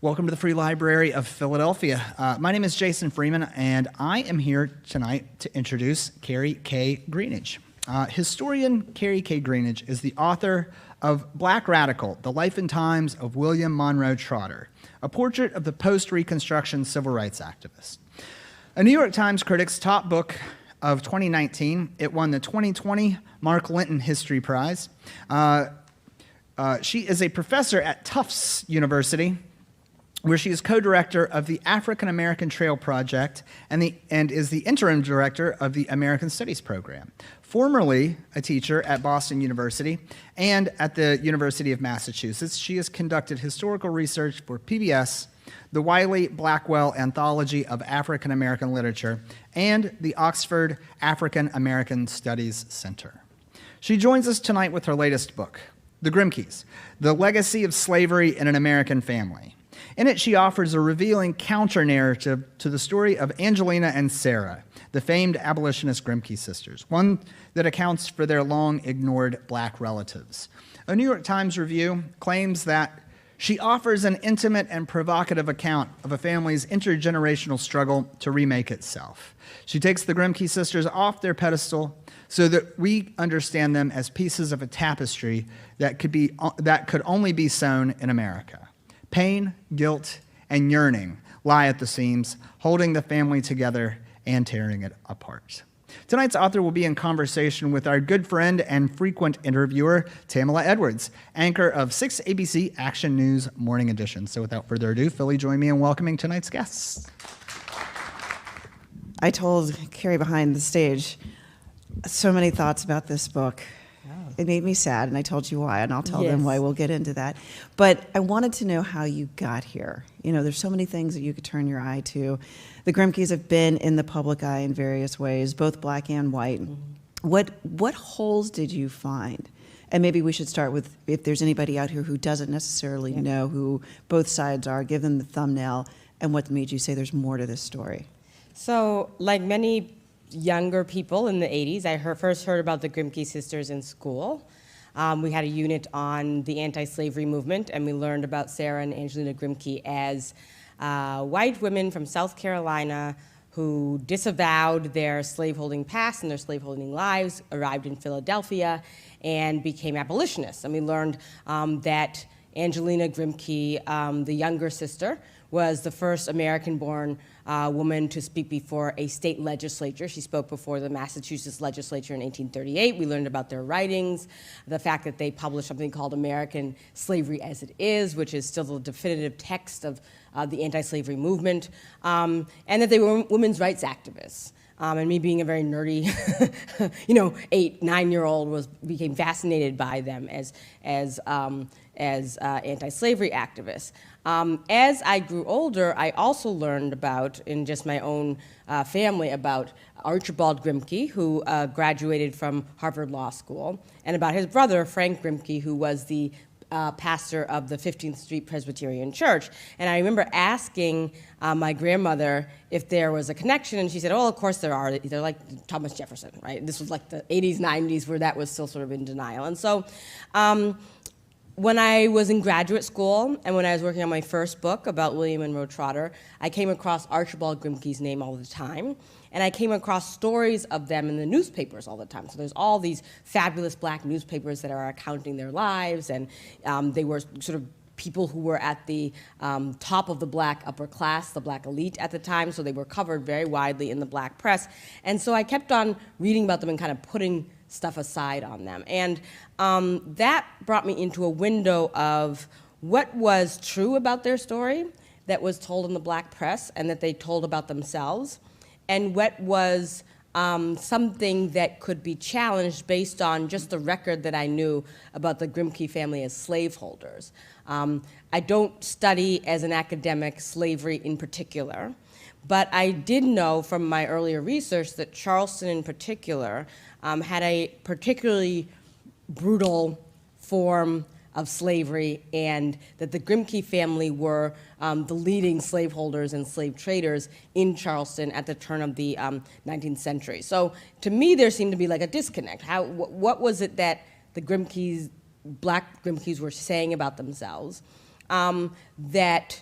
Welcome to the Free Library of Philadelphia. My name is Jason Freeman, and I am here tonight to introduce Kerri K. Greenidge. Historian Kerri K. Greenidge is the author of Black Radical, The Life and Times of William Monroe Trotter, a portrait of the post-Reconstruction civil rights activist. A New York Times Critics' Top Book of 2019, it won the 2020 Mark Lynton History Prize. She is a professor at Tufts University, where she is co-director of the African American Trail Project and is the interim director of the American Studies program. Formerly a teacher at Boston University and at the University of Massachusetts, she has conducted historical research for PBS, the Wiley-Blackwell Anthology of African American Literature, and the Oxford African American Studies Center. She joins us tonight with her latest book, The Grimkes, The Legacy of Slavery in an American Family. In it, she offers a revealing counter-narrative to the story of Angelina and Sarah, the famed abolitionist Grimke sisters, one that accounts for their long-ignored black relatives. A New York Times review claims that she offers an intimate and provocative account of a family's intergenerational struggle to remake itself. She takes the Grimke sisters off their pedestal so that we understand them as pieces of a tapestry that could only be sewn in America. Pain, guilt, and yearning lie at the seams, holding the family together and tearing it apart. Tonight's author will be in conversation with our good friend and frequent interviewer, Tamala Edwards, anchor of 6 ABC Action News Morning Edition. So without further ado, Philly, join me in welcoming tonight's guests. I told Kerri behind the stage so many thoughts about this book. It made me sad, and I told you why, and I'll tell them why. We'll get into that. But I wanted to know how you got here. You know, there's so many things that you could turn your eye to. The Grimkes have been in the public eye in various ways, both black and white. Mm-hmm. What holes did you find? And maybe we should start with, if there's anybody out here who doesn't necessarily know who both sides are, give them the thumbnail, and what made you say there's more to this story. So, like many younger people in the 80s, I first heard about the Grimke sisters in school. We had a unit on the anti-slavery movement, and we learned about Sarah and Angelina Grimke as white women from South Carolina who disavowed their slaveholding past and their slaveholding lives, arrived in Philadelphia, and became abolitionists. And we learned that Angelina Grimke, the younger sister, was the first American-born woman to speak before a state legislature. She spoke before the Massachusetts legislature in 1838. We learned about their writings, the fact that they published something called American Slavery as It Is, which is still the definitive text of the anti-slavery movement, and that they were women's rights activists. And me being a very nerdy, 8, 9-year-old became fascinated by them as anti-slavery activists. As I grew older, I also learned about, in just my own family, about Archibald Grimke, who graduated from Harvard Law School, and about his brother, Frank Grimke, who was the pastor of the 15th Street Presbyterian Church. And I remember asking my grandmother if there was a connection, and she said, oh, of course there are. They're like Thomas Jefferson, right? This was like the 80s, 90s, where that was still sort of in denial. And so when I was in graduate school and when I was working on my first book about William Monroe Trotter, I came across Archibald Grimke's name all the time. And I came across stories of them in the newspapers all the time. So there's all these fabulous black newspapers that are recounting their lives, and they were sort of people who were at the top of the black upper class, the black elite at the time, so they were covered very widely in the black press. And so I kept on reading about them and kind of putting stuff aside on them. And that brought me into a window of what was true about their story that was told in the black press and that they told about themselves, and what was something that could be challenged based on just the record that I knew about the Grimke family as slaveholders. I don't study as an academic slavery in particular, but I did know from my earlier research that Charleston in particular had a particularly brutal form of slavery, and that the Grimke family were the leading slaveholders and slave traders in Charleston at the turn of the 19th century. So to me, there seemed to be like a disconnect. What was it that the Grimkes, black Grimkes, were saying about themselves that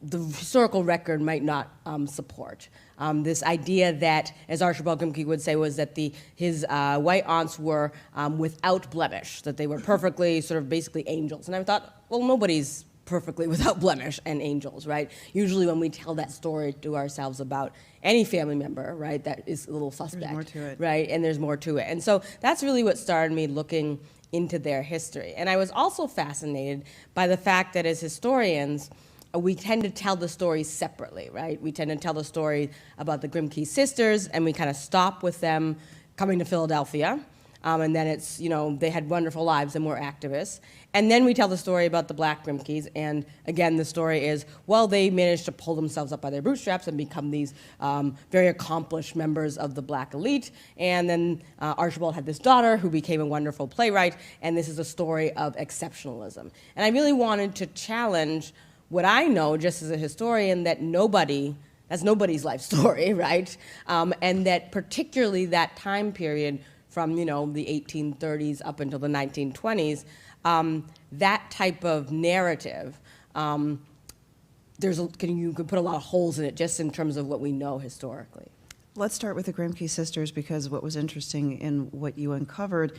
the historical record might not support. This idea that, as Archibald Grimke would say, was that his white aunts were without blemish, that they were perfectly sort of basically angels. And I thought, well, nobody's perfectly without blemish and angels, right? Usually when we tell that story to ourselves about any family member, right, that is a little suspect. There's more to it. Right, and there's more to it. And so that's really what started me looking into their history. And I was also fascinated by the fact that as historians, we tend to tell the stories separately, right? We tend to tell the story about the Grimke sisters, and we kind of stop with them coming to Philadelphia. And then it's, they had wonderful lives and were activists. And then we tell the story about the black Grimkes, and again, the story is, well, they managed to pull themselves up by their bootstraps and become these very accomplished members of the black elite. And then Archibald had this daughter who became a wonderful playwright, and this is a story of exceptionalism. And I really wanted to challenge what I know just as a historian, that that's nobody's life story, right? And that particularly that time period from the 1830s up until the 1920s, that type of narrative, you could put a lot of holes in it just in terms of what we know historically. Let's start with the Grimke sisters, because what was interesting in what you uncovered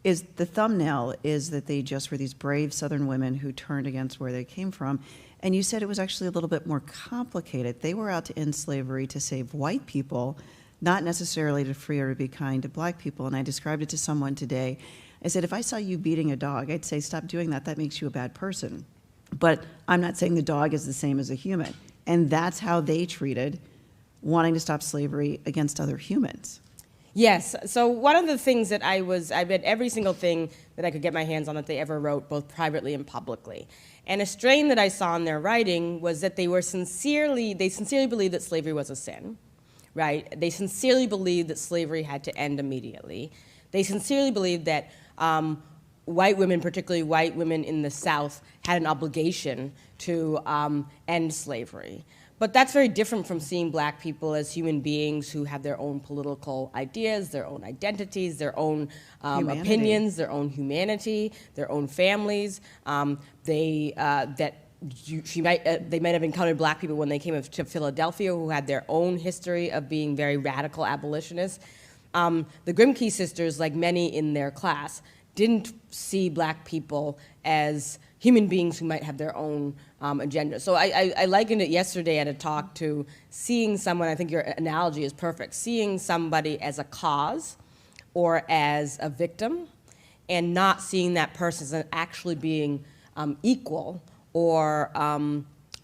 is the thumbnail is that they just were these brave Southern women who turned against where they came from. And you said it was actually a little bit more complicated. They were out to end slavery to save white people, not necessarily to free or to be kind to black people. And I described it to someone today. I said, if I saw you beating a dog, I'd say, stop doing that. That makes you a bad person. But I'm not saying the dog is the same as a human. And that's how they treated wanting to stop slavery against other humans. Yes. So one of the things that I read every single thing that I could get my hands on that they ever wrote, both privately and publicly. And a strain that I saw in their writing was that they sincerely believed that slavery was a sin, right? They sincerely believed that slavery had to end immediately. They sincerely believed that white women, particularly white women in the South, had an obligation to end slavery. But that's very different from seeing black people as human beings who have their own political ideas, their own identities, their own opinions, their own humanity, their own families. They might have encountered black people when they came to Philadelphia who had their own history of being very radical abolitionists. The Grimke sisters, like many in their class, didn't see black people as human beings who might have their own agenda. So I likened it yesterday at a talk to seeing someone, I think your analogy is perfect, seeing somebody as a cause or as a victim, and not seeing that person as actually being equal, or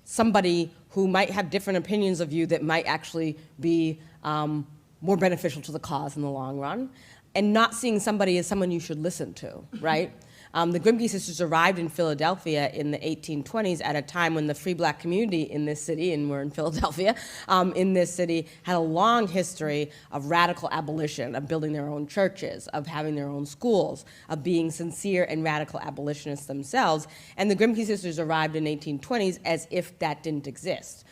somebody who might have different opinions of you that might actually be more beneficial to the cause in the long run, and not seeing somebody as someone you should listen to, right? The Grimke sisters arrived in Philadelphia in the 1820s at a time when the free black community in this city, and we're in Philadelphia, in this city, had a long history of radical abolition, of building their own churches, of having their own schools, of being sincere and radical abolitionists themselves. And the Grimke sisters arrived in the 1820s as if that didn't exist.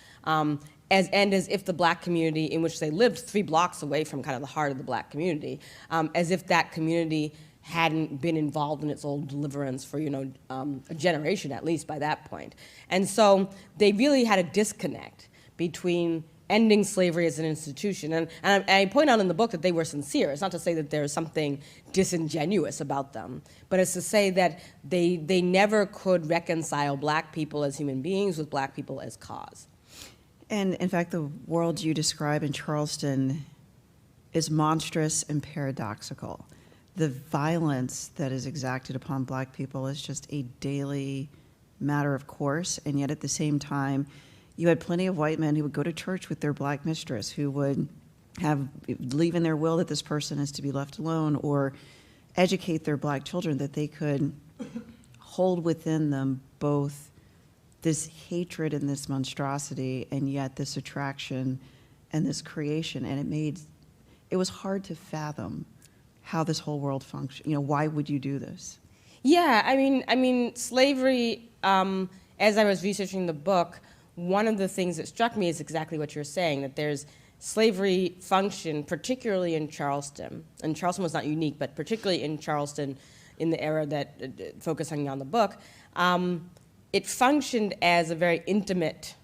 As if the black community in which they lived, 3 blocks away from kind of the heart of the black community, as if that community hadn't been involved in its own deliverance for, a generation at least by that point. And so they really had a disconnect between ending slavery as an institution. And I point out in the book that they were sincere. It's not to say that there's something disingenuous about them, but it's to say that they never could reconcile black people as human beings with black people as cause. And in fact, the world you describe in Charleston is monstrous and paradoxical. The violence that is exacted upon black people is just a daily matter of course, and yet at the same time, you had plenty of white men who would go to church with their black mistress, who would leave in their will that this person is to be left alone, or educate their black children that they could hold within them both this hatred and this monstrosity, and yet this attraction and this creation. And it was hard to fathom how this whole world functioned. Why would you do this? Yeah, I mean, slavery, as I was researching the book, one of the things that struck me is exactly what you're saying, that there's slavery function, particularly in Charleston, and Charleston was not unique, but particularly in Charleston in the era that focusing on the book, it functioned as a very intimate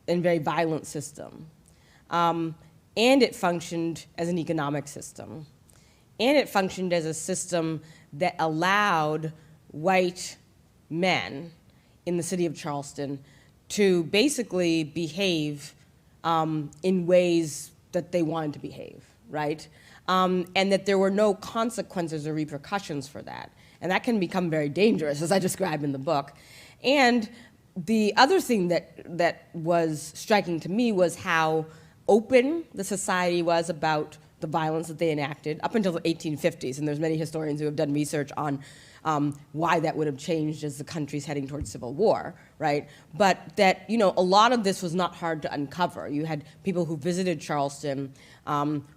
and very violent system. And it functioned as an economic system. And it functioned as a system that allowed white men in the city of Charleston to basically behave in ways that they wanted to behave, right? And that there were no consequences or repercussions for that. And that can become very dangerous, as I describe in the book. And the other thing that was striking to me was how open the society was about the violence that they enacted up until the 1850s. And there's many historians who have done research on why that would have changed as the country's heading towards civil war, right? But that, you know, a lot of this was not hard to uncover. You had people who visited Charleston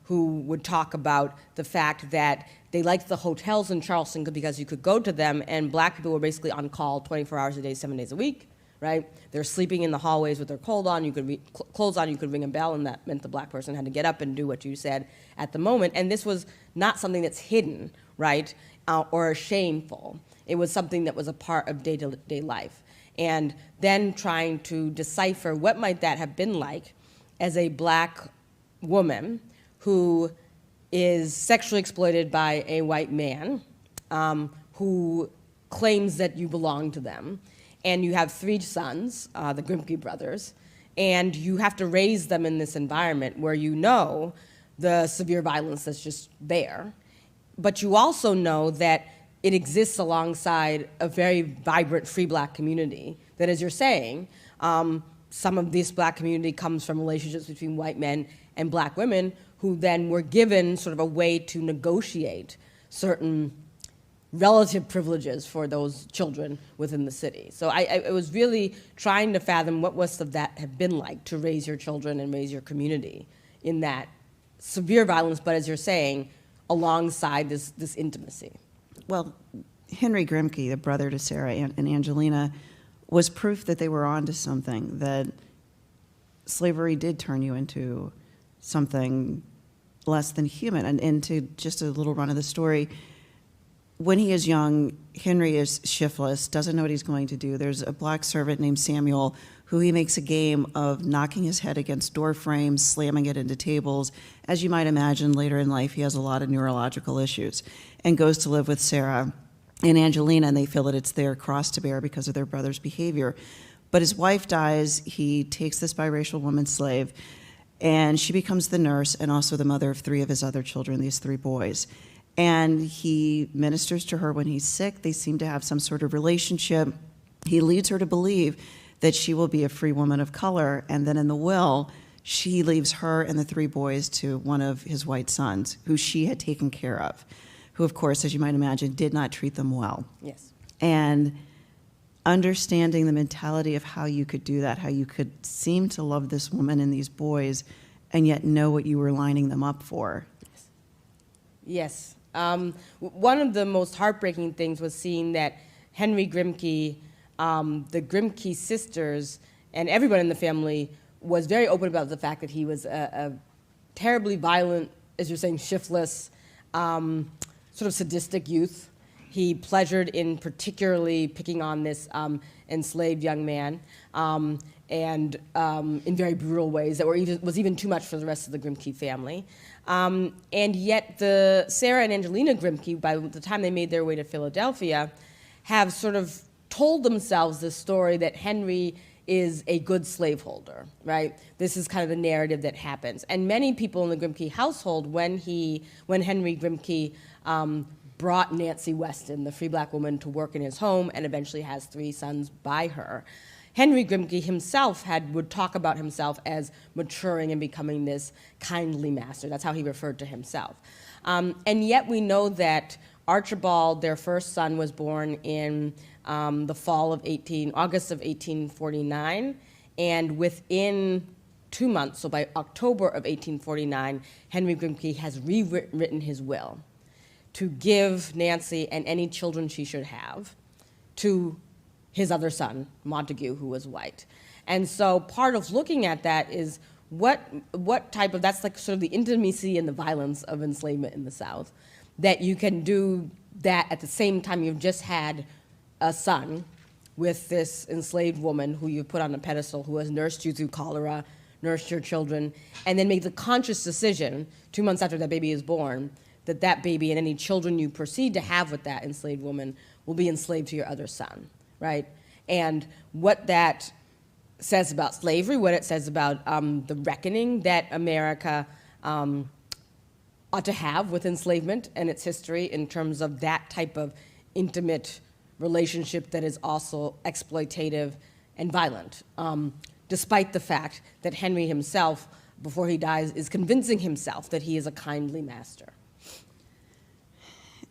who would talk about the fact that they liked the hotels in Charleston because you could go to them, and black people were basically on call 24 hours a day, 7 days a week, right? They're sleeping in the hallways with their clothes on. You could ring a bell, and that meant the black person had to get up and do what you said at the moment. And this was not something that's hidden, right, or shameful. It was something that was a part of day-to-day life. And then trying to decipher what might that have been like as a black woman who is sexually exploited by a white man who claims that you belong to them. And you have 3 sons, the Grimke brothers, and you have to raise them in this environment where you know the severe violence that's just there. But you also know that it exists alongside a very vibrant free black community that, as you're saying, some of this black community comes from relationships between white men and black women who then were given sort of a way to negotiate certain relative privileges for those children within the city. So I was really trying to fathom what must that have been like to raise your children and raise your community in that severe violence, but as you're saying, alongside this intimacy. Well, Henry Grimke, the brother to Sarah and Angelina, was proof that they were onto something, that slavery did turn you into something less than human. And into just a little run of the story, when he is young, Henry is shiftless, doesn't know what he's going to do. There's a black servant named Samuel who he makes a game of knocking his head against door frames, slamming it into tables. As you might imagine, later in life, he has a lot of neurological issues and goes to live with Sarah and Angelina, and they feel that it's their cross to bear because of their brother's behavior. But his wife dies. He takes this biracial woman slave, and she becomes the nurse and also the mother of 3 of his other children, these 3 boys. And he ministers to her when he's sick. They seem to have some sort of relationship. He leads her to believe that she will be a free woman of color, and then in the will, she leaves her and the 3 boys to one of his white sons, who she had taken care of, who, of course, as you might imagine, did not treat them well. Yes. And understanding the mentality of how you could do that, how you could seem to love this woman and these boys, and yet know what you were lining them up for. Yes. One of the most heartbreaking things was seeing that Henry Grimke, the Grimke sisters, and everyone in the family was very open about the fact that he was a terribly violent, as you're saying, shiftless, sort of sadistic youth. He pleasured in particularly picking on this enslaved young man, and in very brutal ways that was even too much for the rest of the Grimke family. And yet the Sarah and Angelina Grimke, by the time they made their way to Philadelphia, have sort of told themselves this story that Henry is a good slaveholder, right? This is kind of the narrative that happens. And many people in the Grimke household, when Henry Grimke brought Nancy Weston, the free black woman, to work in his home and eventually has 3 sons by her, Henry Grimke himself would talk about himself as maturing and becoming this kindly master. That's how he referred to himself. And yet we know that Archibald, their first son, was born in the August of 1849, and within 2 months, so by October of 1849, Henry Grimke has rewritten his will to give Nancy and any children she should have to his other son, Montague, who was white. And so part of looking at that is what type of, that's like sort of the intimacy and the violence of enslavement in the South, that you can do that at the same time you've just had a son with this enslaved woman who you put on a pedestal, who has nursed you through cholera, nursed your children, and then make the conscious decision 2 months after that baby is born that that baby and any children you proceed to have with that enslaved woman will be enslaved to your other son, right? And what that says about slavery, what it says about the reckoning that America ought to have with enslavement and its history in terms of that type of intimate relationship that is also exploitative and violent, despite the fact that Henry himself, before he dies, is convincing himself that he is a kindly master.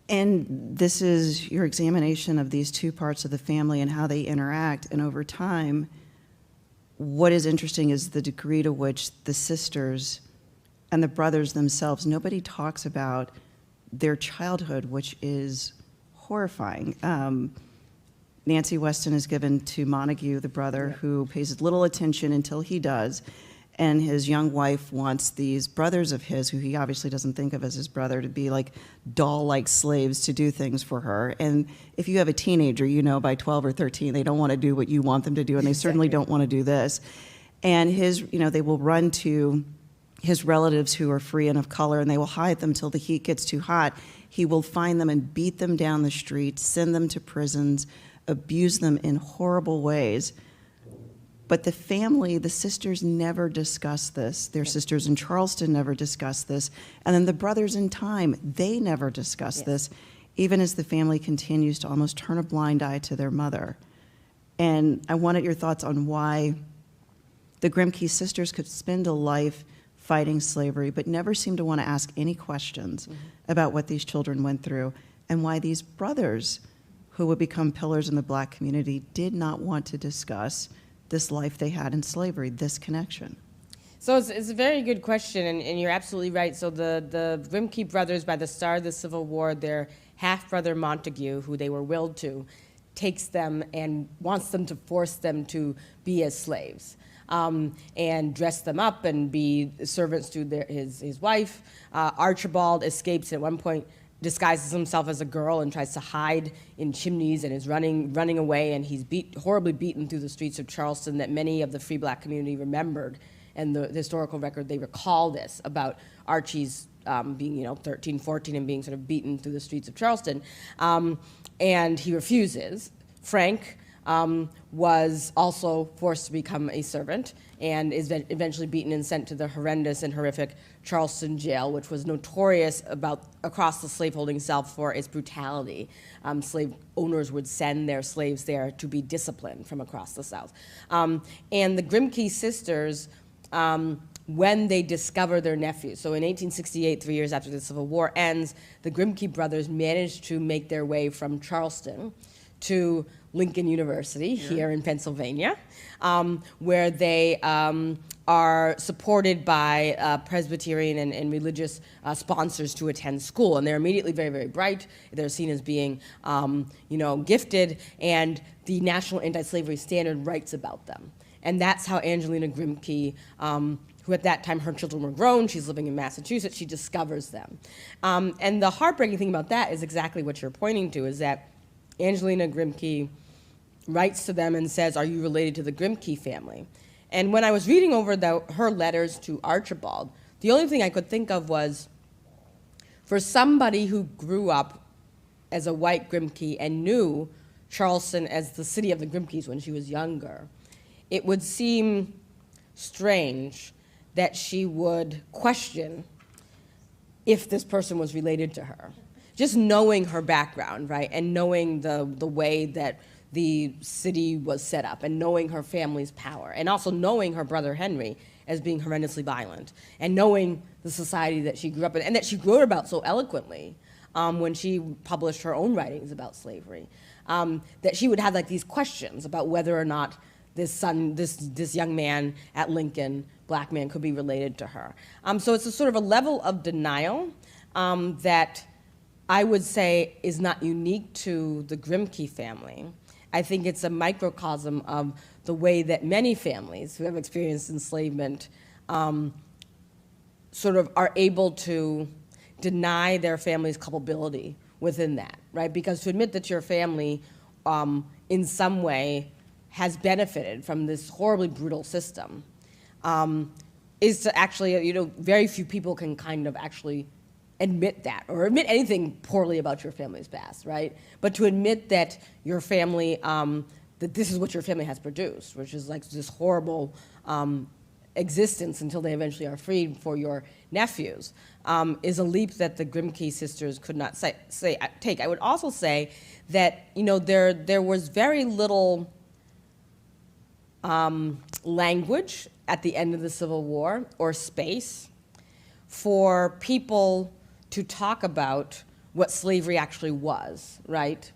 And this is your examination of these two parts of the family and how they interact. And over time, what is interesting is the degree to which the sisters and the brothers themselves, nobody talks about their childhood, which is horrifying. Nancy Weston is given to Montague, the brother, who pays little attention until he does. And his young wife wants these brothers of his, who he obviously doesn't think of as his brother, to be like doll-like slaves to do things for her. And if you have a teenager, you know by 12 or 13, they don't want to do what you want them to do, and they certainly don't want to do this. And they will run to his relatives who are free and of color, and they will hide them till the heat gets too hot. He will find them and beat them down the street, send them to prisons, abuse them in horrible ways. But the family, the sisters never discuss this. Their sisters in Charleston never discuss this. And then the brothers in time, they never discuss this, even as the family continues to almost turn a blind eye to their mother. And I wanted your thoughts on why the Grimke sisters could spend a life fighting slavery, but never seem to want to ask any questions about what these children went through, and why these brothers, who would become pillars in the Black community, did not want to discuss this life they had in slavery, this connection. So it's a very good question, and you're absolutely right. So the Grimke brothers, by the start of the Civil War, their half-brother Montague, who they were willed to, takes them and wants them to force them to be as slaves. And dress them up and be servants to his wife. Archibald escapes at one point, disguises himself as a girl and tries to hide in chimneys and is running away, and he's horribly beaten through the streets of Charleston that many of the free Black community remembered. And the historical record, they recall this about Archie's being 13, 14 and being sort of beaten through the streets of Charleston. And he refuses. Frank was also forced to become a servant and is eventually beaten and sent to the horrendous and horrific Charleston jail, which was notorious across the slaveholding South for its brutality. Slave owners would send their slaves there to be disciplined from across the South. And the Grimke sisters, when they discover their nephew, so in 1868, 3 years after the Civil War ends, the Grimke brothers managed to make their way from Charleston to Lincoln University here in Pennsylvania, where they are supported by Presbyterian and religious sponsors to attend school. And they're immediately very, very bright. They're seen as being, gifted, and the National Anti-Slavery Standard writes about them. And that's how Angelina Grimke, who at that time her children were grown, she's living in Massachusetts, she discovers them. And the heartbreaking thing about that is exactly what you're pointing to, is that Angelina Grimke writes to them and says, "Are you related to the Grimke family?" And when I was reading over her letters to Archibald, the only thing I could think of was, for somebody who grew up as a white Grimke and knew Charleston as the city of the Grimkes when she was younger, it would seem strange that she would question if this person was related to her. Just knowing her background, right, and knowing the way that the city was set up, and knowing her family's power, and also knowing her brother Henry as being horrendously violent, and knowing the society that she grew up in, and that she wrote about so eloquently when she published her own writings about slavery, that she would have like these questions about whether or not this young man at Lincoln, Black man, could be related to her. So it's a sort of a level of denial that I would say is not unique to the Grimke family. I think it's a microcosm of the way that many families who have experienced enslavement sort of are able to deny their family's culpability within that, right? Because to admit that your family in some way has benefited from this horribly brutal system is to actually, very few people can kind of actually admit that or admit anything poorly about your family's past, right? But to admit that your family, that this is what your family has produced, which is like this horrible existence until they eventually are freed for your nephews, is a leap that the Grimke sisters could not take. I would also say that there was very little language at the end of the Civil War or space for people to talk about what slavery actually was, right?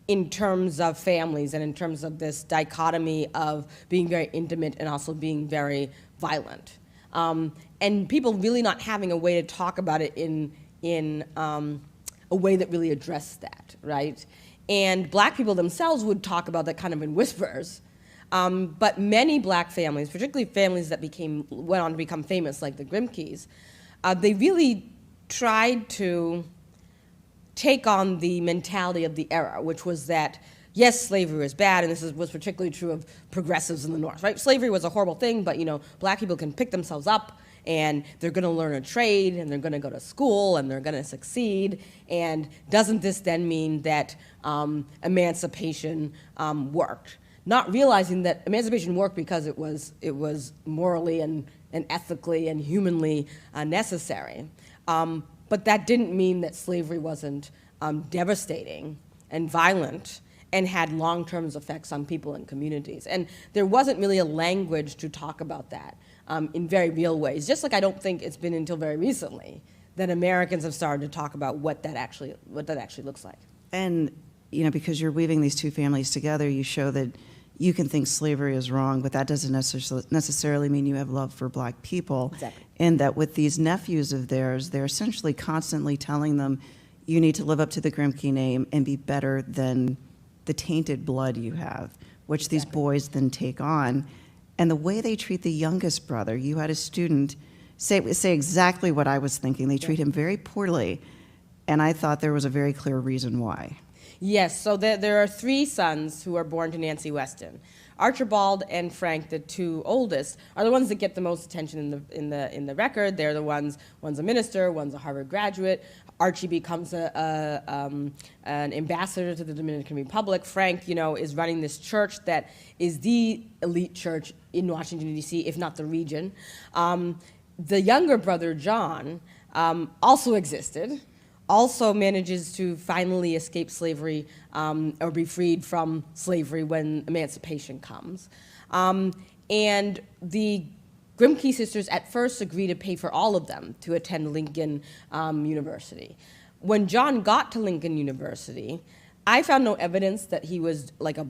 In terms of families and in terms of this dichotomy of being very intimate and also being very violent. And people really not having a way to talk about it in a way that really addressed that, right? And black people themselves would talk about that kind of in whispers. But many black families, particularly families that went on to become famous, like the Grimkes, they really tried to take on the mentality of the era, which was that, yes, slavery was bad, and this was particularly true of progressives in the North, right? Slavery was a horrible thing, but black people can pick themselves up, and they're going to learn a trade, and they're going to go to school, and they're going to succeed. And doesn't this then mean that emancipation worked? Not realizing that emancipation worked because it was morally and ethically and humanly necessary. But that didn't mean that slavery wasn't devastating and violent and had long-term effects on people and communities. And there wasn't really a language to talk about that in very real ways, just like I don't think it's been until very recently that Americans have started to talk about what that actually looks like. And, because you're weaving these two families together, you show that you can think slavery is wrong, but that doesn't necessarily mean you have love for black people. Exactly. And that with these nephews of theirs, they're essentially constantly telling them, you need to live up to the Grimke name and be better than the tainted blood you have, which these boys then take on. And the way they treat the youngest brother, you had a student say exactly what I was thinking. They treat him very poorly, and I thought there was a very clear reason why. Yes, so there are three sons who are born to Nancy Weston. Archibald and Frank, the two oldest, are the ones that get the most attention in the record. They're the one's a minister, one's a Harvard graduate. Archie becomes an ambassador to the Dominican Republic. Frank, is running this church that is the elite church in Washington, D.C., if not the region. The younger brother, John, also existed. Also manages to finally escape slavery or be freed from slavery when emancipation comes. And the Grimke sisters at first agree to pay for all of them to attend Lincoln University. When John got to Lincoln University, I found no evidence that he was like a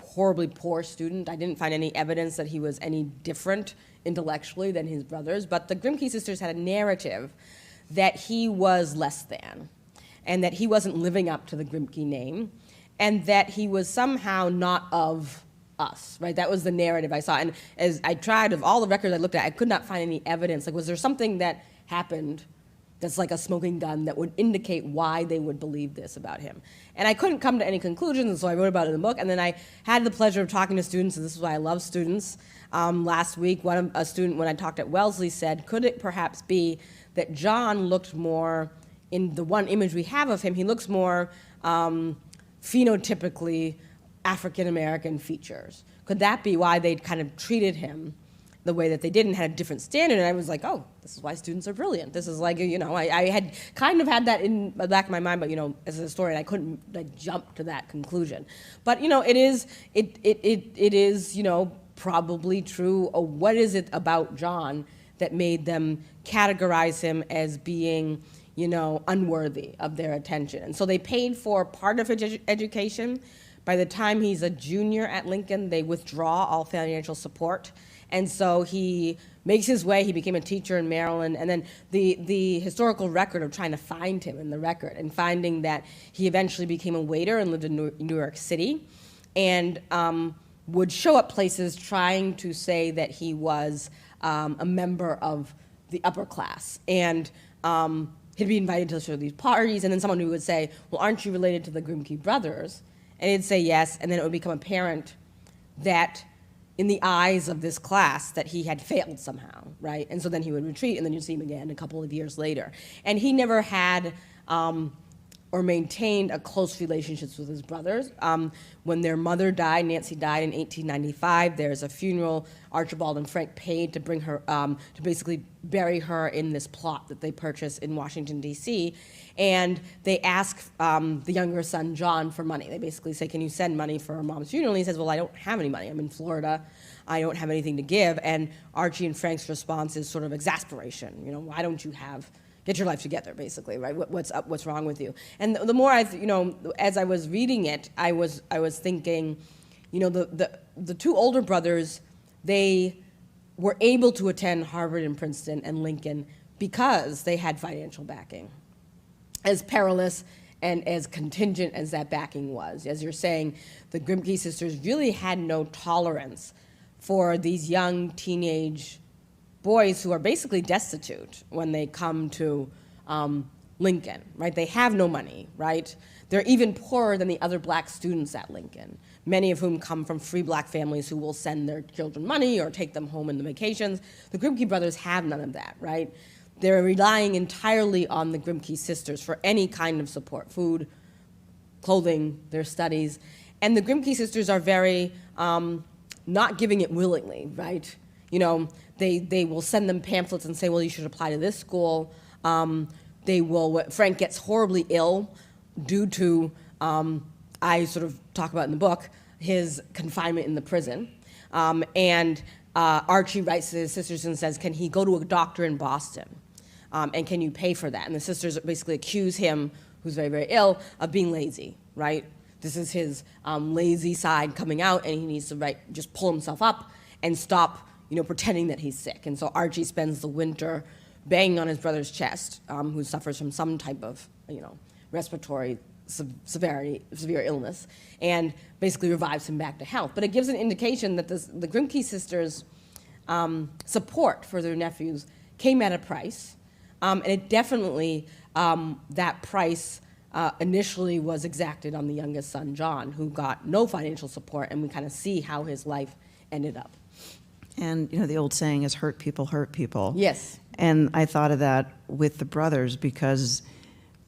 horribly poor student. I didn't find any evidence that he was any different intellectually than his brothers, but the Grimke sisters had a narrative that he was less than, and that he wasn't living up to the Grimke name, and that he was somehow not of us, right? That was the narrative I saw. And as I tried, of all the records I looked at, I could not find any evidence. Like, was there something that happened that's like a smoking gun that would indicate why they would believe this about him? And I couldn't come to any conclusions, and so I wrote about it in the book. And then I had the pleasure of talking to students, and this is why I love students. Last week, a student, when I talked at Wellesley, said, could it perhaps be that John looked more, in the one image we have of him, he looks more phenotypically African-American features? Could that be why they kind of treated him the way that they did and had a different standard? And I was like, oh, this is why students are brilliant. This is like, I had kind of had that in the back of my mind, but, as a historian, I couldn't jump to that conclusion. But, it is, probably true. What is it about John that made them categorize him as being, unworthy of their attention? And so they paid for part of his education. By the time he's a junior at Lincoln, they withdraw all financial support. And so he makes his way, he became a teacher in Maryland, and then the historical record of trying to find him in the record and finding that he eventually became a waiter and lived in New York City, and would show up places trying to say that he was a member of the upper class. And he'd be invited to these parties, and then someone who would say, well, aren't you related to the Grimke brothers? and he'd say yes, and then it would become apparent that in the eyes of this class that he had failed somehow, right? And so then he would retreat, and then you'd see him again a couple of years later. And he never had or maintained a close relationships with his brothers. When their mother died, Nancy died in 1895, there's a funeral Archibald and Frank paid to bring her, to basically bury her in this plot that they purchased in Washington, D.C., and they ask the younger son, John, for money. They basically say, can you send money for our mom's funeral? And he says, well, I don't have any money. I'm in Florida. I don't have anything to give. And Archie and Frank's response is sort of exasperation. You know, why don't you get your life together, basically, right? What's up? What's wrong with you? And the more as I was reading it, I was thinking, the two older brothers, they were able to attend Harvard and Princeton and Lincoln because they had financial backing. As perilous and as contingent as that backing was, as you're saying, the Grimke sisters really had no tolerance for these young teenage boys who are basically destitute when they come to Lincoln, right? They have no money, right? They're even poorer than the other black students at Lincoln, many of whom come from free black families who will send their children money or take them home in the vacations. The Grimke brothers have none of that, right? They're relying entirely on the Grimke sisters for any kind of support, food, clothing, their studies. And the Grimke sisters are very not giving it willingly, right? They will send them pamphlets and say, well, you should apply to this school. Frank gets horribly ill due to, I sort of talk about in the book, his confinement in the prison. Archie writes to his sisters and says, can he go to a doctor in Boston? And can you pay for that? And the sisters basically accuse him, who's very, very ill, of being lazy, right? This is his lazy side coming out, and he needs to just pull himself up and stop pretending that he's sick. And so Archie spends the winter banging on his brother's chest, who suffers from some type of, respiratory severe illness, and basically revives him back to health. But it gives an indication that the Grimke sisters' support for their nephews came at a price, and it definitely, that price initially was exacted on the youngest son, John, who got no financial support, and we kind of see how his life ended up. And, the old saying is hurt people hurt people. Yes. And I thought of that with the brothers because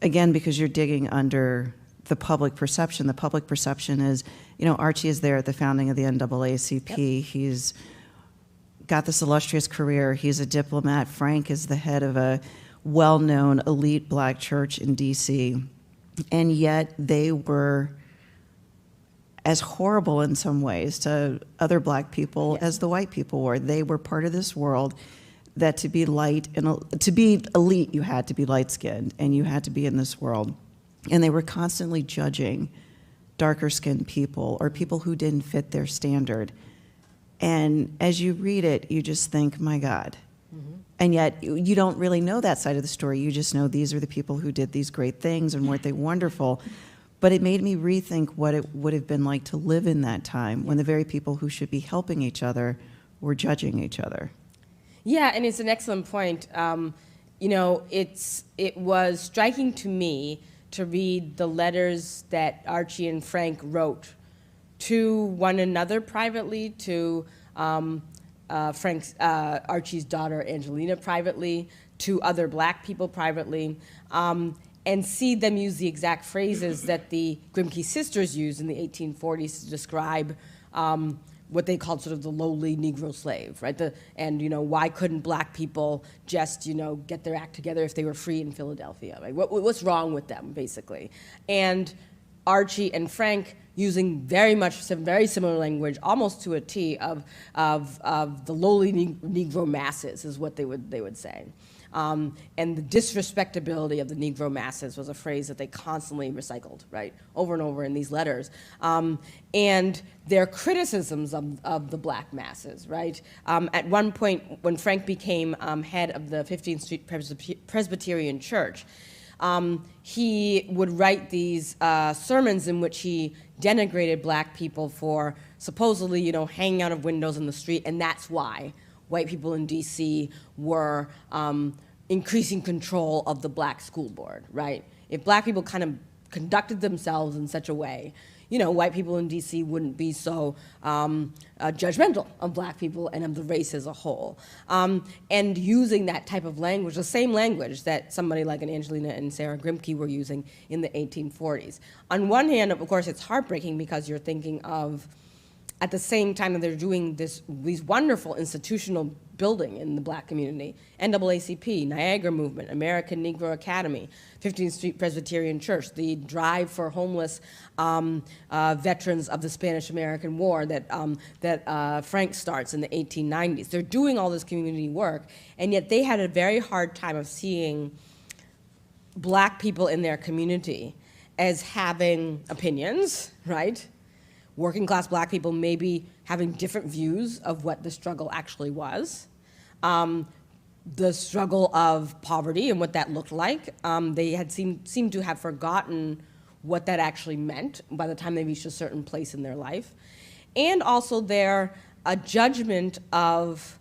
you're digging under the public perception. The public perception is, Archie is there at the founding of the NAACP. Yep. He's got this illustrious career. He's a diplomat. Frank is the head of a well-known elite black church in D.C. And yet they were as horrible in some ways to other black people yes. as the white people were. They were part of this world that to be light and to be elite, you had to be light-skinned and you had to be in this world. And they were constantly judging darker-skinned people or people who didn't fit their standard. And as you read it, you just think, my God. Mm-hmm. And yet you don't really know that side of the story. You just know these are the people who did these great things and weren't they wonderful. But it made me rethink what it would have been like to live in that time when the very people who should be helping each other were judging each other. Yeah, and it's an excellent point. It was striking to me to read the letters that Archie and Frank wrote to one another privately, to Archie's daughter Angelina privately, to other black people privately, and see them use the exact phrases that the Grimke sisters used in the 1840s to describe what they called sort of the lowly Negro slave, right? Why couldn't black people just, get their act together if they were free in Philadelphia? Right? What's wrong with them, basically? And Archie and Frank using some very similar language, almost to a T, of the lowly Negro masses is what they would say. And the disrespectability of the Negro masses was a phrase that they constantly recycled, right, over and over in these letters. And their criticisms of the black masses, right? At one point, when Frank became head of the 15th Street Presbyterian Church, he would write these sermons in which he denigrated black people for supposedly, hanging out of windows in the street, and that's why white people in D.C. were increasing control of the black school board, right? If black people kind of conducted themselves in such a way, white people in D.C. wouldn't be so judgmental of black people and of the race as a whole. And using that type of language, the same language that somebody like an Angelina and Sarah Grimke were using in the 1840s. On one hand, of course, it's heartbreaking because you're thinking of, at the same time that they're doing these wonderful institutional building in the black community, NAACP, Niagara Movement, American Negro Academy, 15th Street Presbyterian Church, the drive for homeless veterans of the Spanish-American War that Frank starts in the 1890s. They're doing all this community work, and yet they had a very hard time of seeing black people in their community as having opinions, right? Working class black people maybe having different views of what the struggle actually was. The struggle of poverty and what that looked like. They had seemed to have forgotten what that actually meant by the time they reached a certain place in their life. And also a judgment of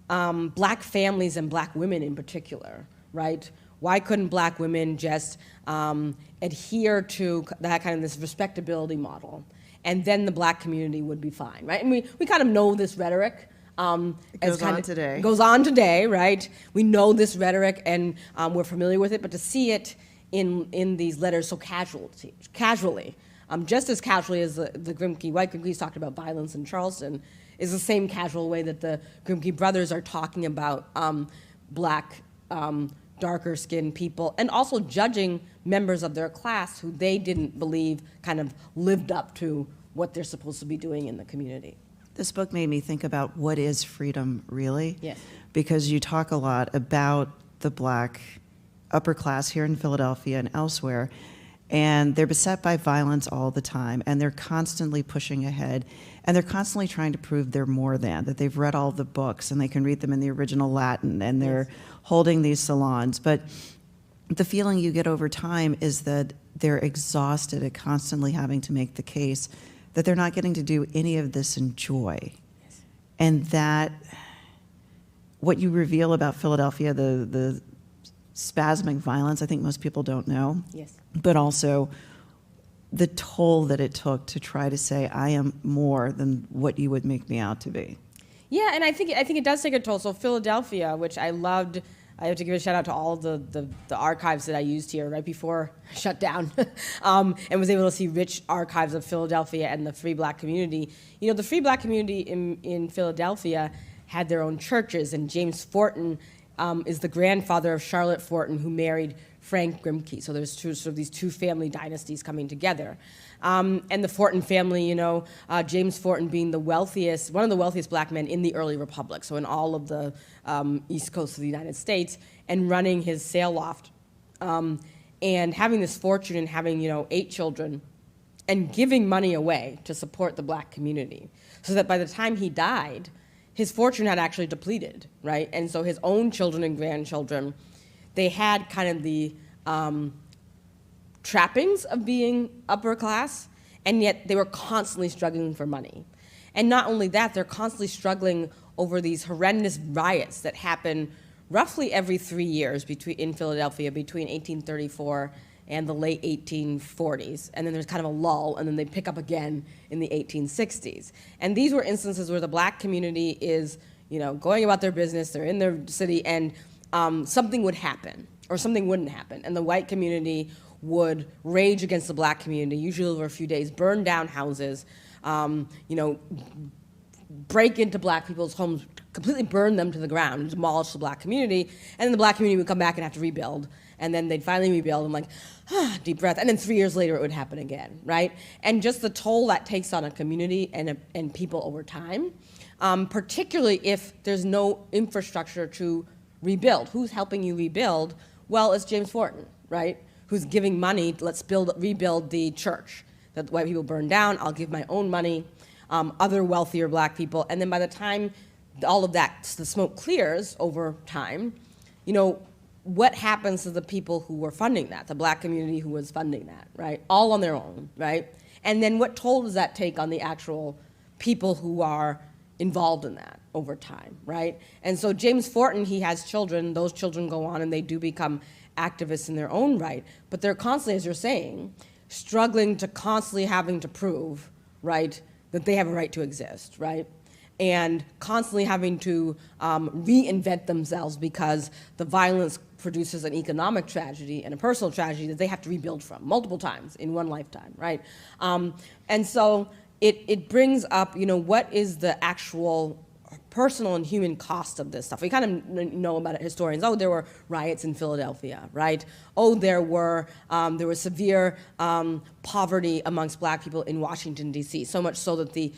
black families and black women in particular, right? Why couldn't black women just adhere to that kind of this respectability model? And then the black community would be fine, right? And we kind of know this rhetoric. It goes on today. Goes on today, right? We know this rhetoric and we're familiar with it, but to see it in these letters so casually, just as casually as the Grimke, white Grimkes talked about violence in Charleston, is the same casual way that the Grimke brothers are talking about black, darker-skinned people, and also judging members of their class who they didn't believe kind of lived up to what they're supposed to be doing in the community. This book made me think about what is freedom really? Yes. Because you talk a lot about the black upper class here in Philadelphia and elsewhere, and they're beset by violence all the time, and they're constantly pushing ahead, and they're constantly trying to prove they're more than, that they've read all the books and they can read them in the original Latin, and they're holding these salons. But the feeling you get over time is that they're exhausted at constantly having to make the case that they're not getting to do any of this in joy. Yes. And that what you reveal about Philadelphia, the spasmic violence, I think most people don't know. Yes. But also the toll that it took to try to say, I am more than what you would make me out to be. Yeah, and I think it does take a toll. So Philadelphia, which I loved, I have to give a shout out to all of the archives that I used here right before I shut down, and was able to see rich archives of Philadelphia and the free black community. The free black community in Philadelphia had their own churches, and James Fortin is the grandfather of Charlotte Fortin, who married Frank Grimke. So there's these two family dynasties coming together. And the Fortin family, James Fortin being one of the wealthiest black men in the early republic, so in all of the East Coast of the United States, and running his sail loft, and having this fortune and having, 8 children, and giving money away to support the black community, so that by the time he died, his fortune had actually depleted, right? And so his own children and grandchildren, they had kind of the trappings of being upper class, and yet they were constantly struggling for money. And not only that, they're constantly struggling over these horrendous riots that happen roughly every 3 years in Philadelphia between 1834 and the late 1840s. And then there's kind of a lull, and then they pick up again in the 1860s. And these were instances where the black community is, going about their business, they're in their city, and something would happen, or something wouldn't happen. And the white community would rage against the black community, usually over a few days, burn down houses, break into black people's homes, completely burn them to the ground, demolish the black community, and then the black community would come back and have to rebuild. And then they'd finally rebuild, and deep breath. And then 3 years later, it would happen again, right? And just the toll that takes on a community and people over time, particularly if there's no infrastructure to rebuild. Who's helping you rebuild? Well, it's James Fortin, right? Who's giving money, let's rebuild the church that the white people burned down. I'll give my own money, other wealthier black people. And then by the time all of that, the smoke clears over time, what happens to the people who were funding that, the black community who was funding that, right? All on their own, right? And then what toll does that take on the actual people who are involved in that over time, right? And so James Fortin, he has children. Those children go on and they do become activists in their own right, but they're constantly, as you're saying, struggling to constantly having to prove, right, that they have a right to exist, right? And constantly having to reinvent themselves because the violence produces an economic tragedy and a personal tragedy that they have to rebuild from multiple times in one lifetime, right? And so it brings up, what is the actual personal and human cost of this stuff. We kind of know about it, historians. Oh, there were riots in Philadelphia, right? Oh, there was severe poverty amongst black people in Washington, D.C., so much so that the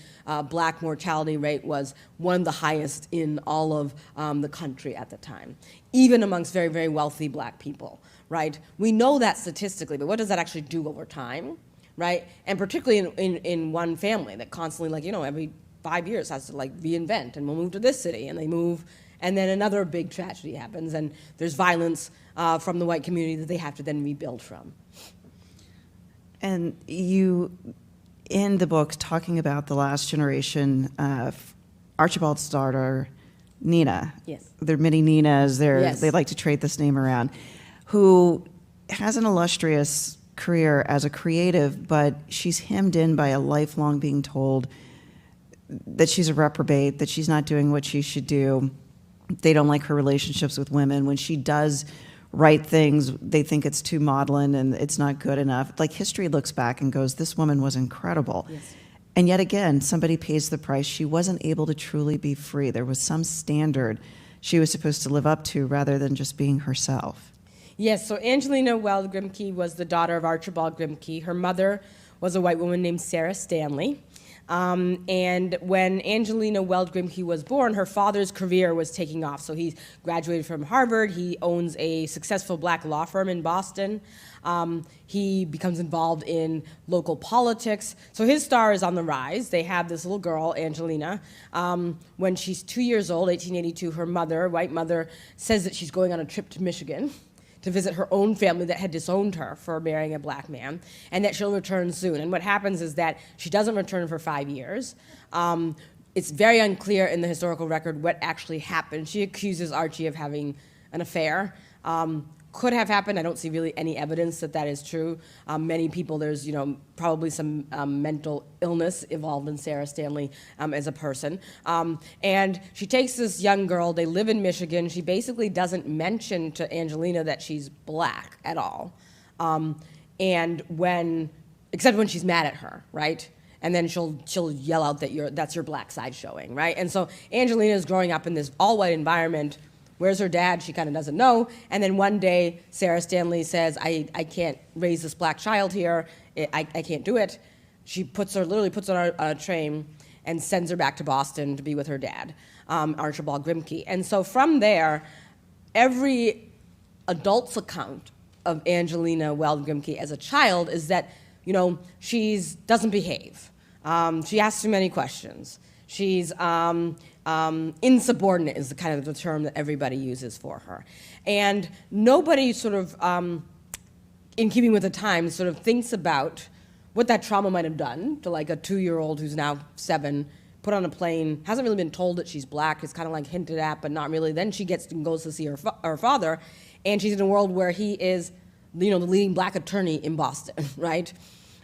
black mortality rate was one of the highest in all of the country at the time, even amongst very, very wealthy black people, right? We know that statistically, but what does that actually do over time, right? And particularly in one family that constantly, every 5 years has to reinvent, and we'll move to this city, and they move, and then another big tragedy happens, and there's violence from the white community that they have to then rebuild from. And you, in the book, talking about the last generation, Archibald's daughter, Nina. Yes. They're mini Ninas. Yes. They like to trade this name around, who has an illustrious career as a creative, but she's hemmed in by a lifelong being told that she's a reprobate, that she's not doing what she should do. They don't like her relationships with women. When she does write things, they think it's too maudlin and it's not good enough. History looks back and goes, this woman was incredible. Yes. And yet again, somebody pays the price. She wasn't able to truly be free. There was some standard she was supposed to live up to rather than just being herself. Yes, so Angelina Weld Grimke was the daughter of Archibald Grimke. Her mother was a white woman named Sarah Stanley. And when Angelina Weld Grimke was born, her father's career was taking off. So he graduated from Harvard. He owns a successful black law firm in Boston. He becomes involved in local politics. So his star is on the rise. They have this little girl, Angelina. When she's 2 years old, 1882, her mother, white mother, says that she's going on a trip to Michigan to visit her own family that had disowned her for marrying a black man, and that she'll return soon. And what happens is that she doesn't return for 5 years. It's very unclear in the historical record what actually happened. She accuses Archie of having an affair. Could have happened. I don't see really any evidence that that is true. Many people, there's probably some mental illness involved in Sarah Stanley as a person. And she takes this young girl. They live in Michigan. She basically doesn't mention to Angelina that she's black at all, except when she's mad at her, right? And then she'll yell out that that's your black side showing, right? And so Angelina is growing up in this all-white environment. Where's her dad? She kind of doesn't know. And then one day, Sarah Stanley says, I can't raise this black child here. I can't do it. She literally puts her on a train and sends her back to Boston to be with her dad, Archibald Grimke. And so from there, every adult's account of Angelina Weld Grimke as a child is that, she doesn't behave. She asks too many questions. She's insubordinate is kind of the term that everybody uses for her. And nobody sort of, in keeping with the times, sort of thinks about what that trauma might have done to a 2-year-old who's now 7, put on a plane, hasn't really been told that she's black, is kind of hinted at, but not really. Then she goes to see her father, and she's in a world where he is, the leading black attorney in Boston, right?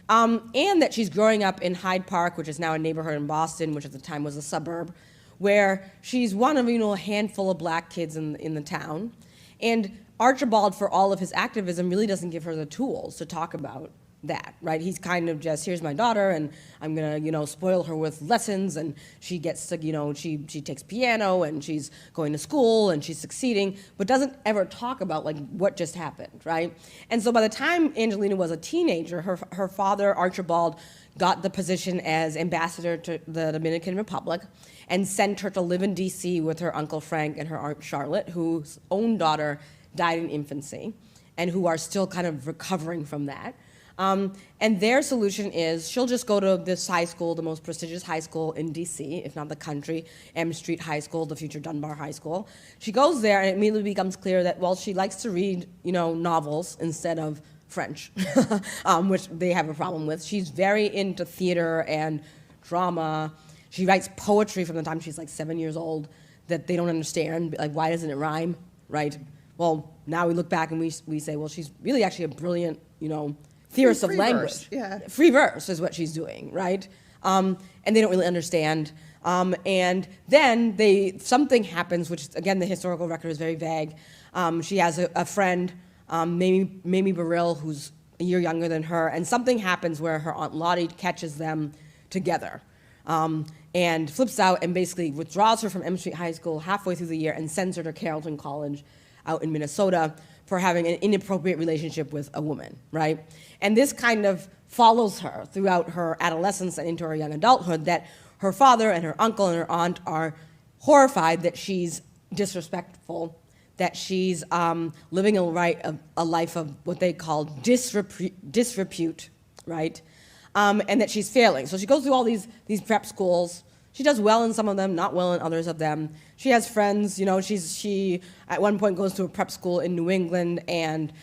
And that she's growing up in Hyde Park, which is now a neighborhood in Boston, which at the time was a suburb, where she's one of a handful of black kids in the town. And Archibald, for all of his activism, really doesn't give her the tools to talk about that, right? He's kind of just, here's my daughter, and I'm gonna, spoil her with lessons, and she gets to, she takes piano, and she's going to school, and she's succeeding, but doesn't ever talk about what just happened, right? And so by the time Angelina was a teenager, her father, Archibald, got the position as ambassador to the Dominican Republic and sent her to live in D.C. with her Uncle Frank and her Aunt Charlotte, whose own daughter died in infancy, and who are still kind of recovering from that. And their solution is she'll just go to this high school, the most prestigious high school in D.C., if not the country, M Street High School, the future Dunbar High School. She goes there, and it immediately becomes clear that, she likes to read, novels instead of French, which they have a problem with. She's very into theater and drama. She writes poetry from the time she's 7 years old that they don't understand. Why doesn't it rhyme, right? Well, now we look back and we say, well, she's really actually a brilliant, theorists of Free language. verse, yeah. Free verse is what she's doing, right? And they don't really understand. And then something happens, which again, the historical record is very vague. She has a friend, Mamie Burrill, who's a year younger than her, and something happens where her Aunt Lottie catches them together. And flips out and basically withdraws her from M Street High School halfway through the year and sends her to Carrollton College out in Minnesota for having an inappropriate relationship with a woman, right? And this kind of follows her throughout her adolescence and into her young adulthood, that her father and her uncle and her aunt are horrified that she's disrespectful, that she's living a life of what they call disrepute, right? And that she's failing. So she goes through all these prep schools. She does well in some of them, not well in others of them. She has friends, she at one point goes to a prep school in New England and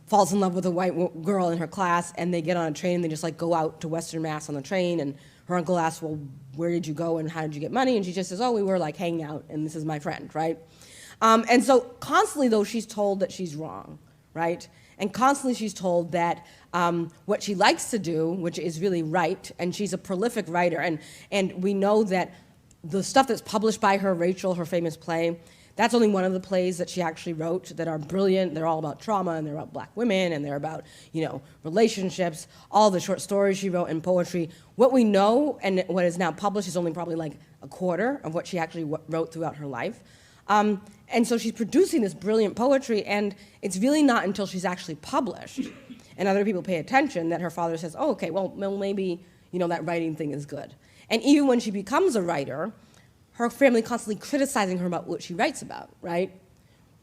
falls in love with a white girl in her class, and they get on a train and they just like go out to Western Mass on the train, and her uncle asks, well, where did you go and how did you get money? And she just says, oh, we were like hanging out and this is my friend, right? And so constantly though, she's told that she's wrong, right? And constantly she's told that what she likes to do, which is really write, and she's a prolific writer, and we know that the stuff that's published by her, Rachel, her famous play, that's only one of the plays that she actually wrote that are brilliant. They're all about trauma, and they're about black women, and they're about, relationships, all the short stories she wrote and poetry. What we know and what is now published is only probably like a quarter of what she actually wrote throughout her life. And so she's producing this brilliant poetry, and it's really not until she's actually published and other people pay attention that her father says, oh, okay, well maybe, that writing thing is good. And even when she becomes a writer, her family constantly criticizing her about what she writes about, right?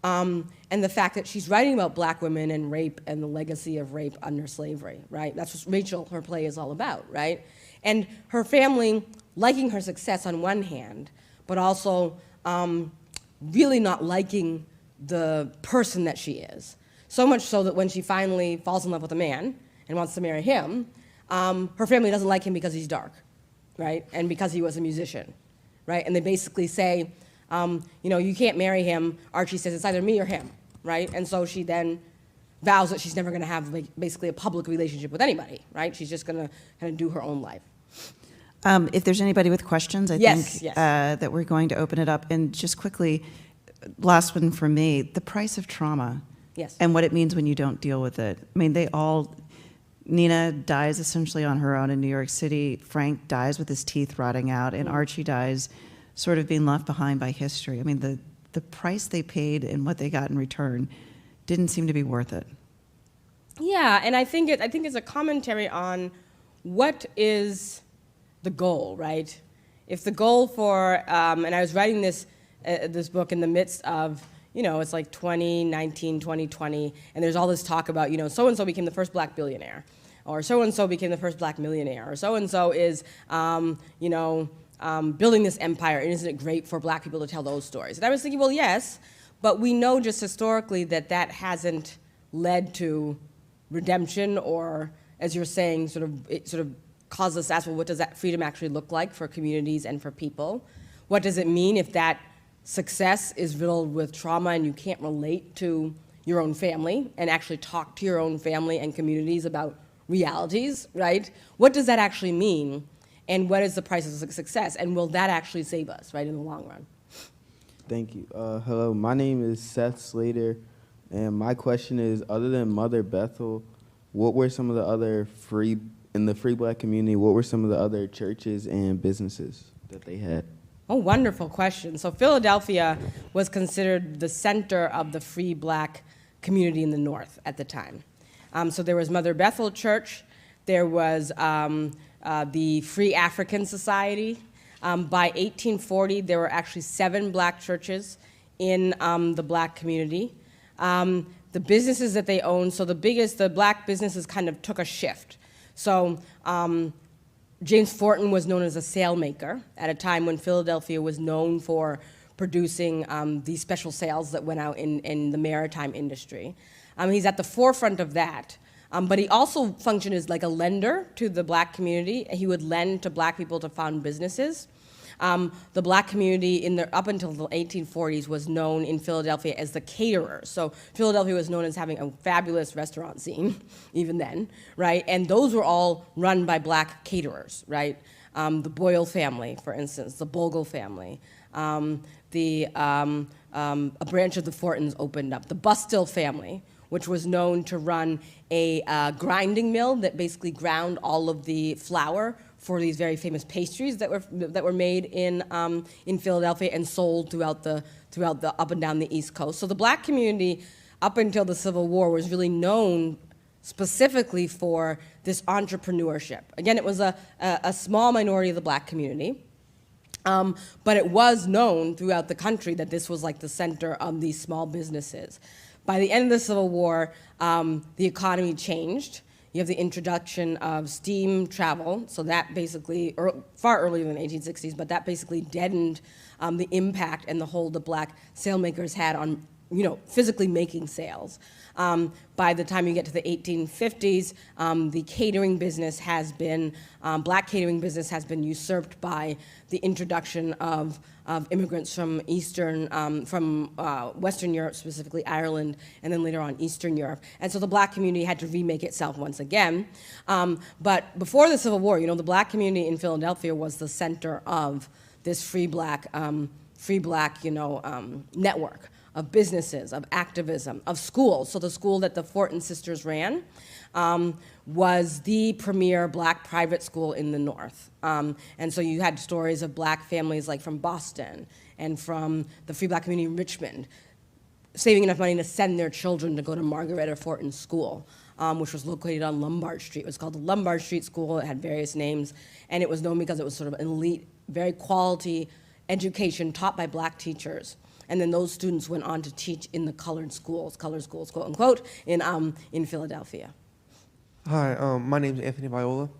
And the fact that she's writing about black women and rape and the legacy of rape under slavery, right? That's what Rachel, her play, is all about, right? And her family liking her success on one hand, but also really not liking the person that she is. So much so that when she finally falls in love with a man and wants to marry him, her family doesn't like him because he's dark, right? And because he was a musician, right? And they basically say, you can't marry him. Archie says it's either me or him, right? And so she then vows that she's never gonna have basically a public relationship with anybody, right? She's just gonna kind of do her own life. If there's anybody with questions, I think that we're going to open it up. And just quickly, last one from me, the price of trauma. Yes. And what it means when you don't deal with it. I mean, Nina dies essentially on her own in New York City. Frank dies with his teeth rotting out, and Archie dies sort of being left behind by history. I mean, the price they paid and what they got in return didn't seem to be worth it. Yeah, and I think it's a commentary on what is the goal, right? If the goal for, and I was writing this book in the midst of, it's like 2019, 2020, and there's all this talk about, so-and-so became the first black billionaire, or so-and-so became the first black millionaire, or so-and-so is, building this empire, and isn't it great for black people to tell those stories? And I was thinking, well, yes, but we know just historically that hasn't led to redemption, or, as you're saying, it sort of caused us to ask, well, what does that freedom actually look like for communities and for people? What does it mean if that success is riddled with trauma and you can't relate to your own family and actually talk to your own family and communities about realities, right? What does that actually mean? And what is the price of success? And will that actually save us, right, in the long run? Thank you. Hello, my name is Seth Slater, and my question is, other than Mother Bethel, what were some of the other in the free black community, what were some of the other churches and businesses that they had? Oh, wonderful question. So Philadelphia was considered the center of the free black community in the North at the time. So there was Mother Bethel Church, there was the Free African Society. By 1840, there were actually 7 black churches in the black community. The businesses that they owned, so the black businesses kind of took a shift. So James Fortin was known as a sailmaker at a time when Philadelphia was known for producing these special sails that went out in the maritime industry. He's at the forefront of that. But he also functioned as like a lender to the black community. He would lend to black people to found businesses. The black community up until the 1840s was known in Philadelphia as the caterers. So Philadelphia was known as having a fabulous restaurant scene, even then, right? And those were all run by black caterers, right? The Boyle family, for instance, the Bogle family, a branch of the Fortons opened up, the Bustill family, which was known to run a grinding mill that basically ground all of the flour for these very famous pastries that were made in Philadelphia and sold throughout the up and down the East Coast. So the black community, up until the Civil War, was really known specifically for this entrepreneurship. Again, it was a small minority of the black community. But it was known throughout the country that this was like the center of these small businesses. By the end of the Civil War, the economy changed. You have the introduction of steam travel, so that basically, far earlier than the 1860s, but that basically deadened the impact and the hold the black sailmakers had on, physically making sails. By the time you get to the 1850s, the catering business black catering business has been usurped by the introduction of immigrants from Western Europe, specifically Ireland, and then later on Eastern Europe. And so the black community had to remake itself once again. But before the Civil War, the black community in Philadelphia was the center of this free black network of businesses, of activism, of schools. So the school that the Fortin sisters ran was the premier black private school in the North. And so you had stories of black families like from Boston and from the free black community in Richmond saving enough money to send their children to go to Margaret Fortin School, which was located on Lombard Street. It was called the Lombard Street School. It had various names, and it was known because it was sort of an elite, very quality education taught by black teachers. And then those students went on to teach in the colored schools, quote unquote, in Philadelphia. Hi, my name is Anthony Viola.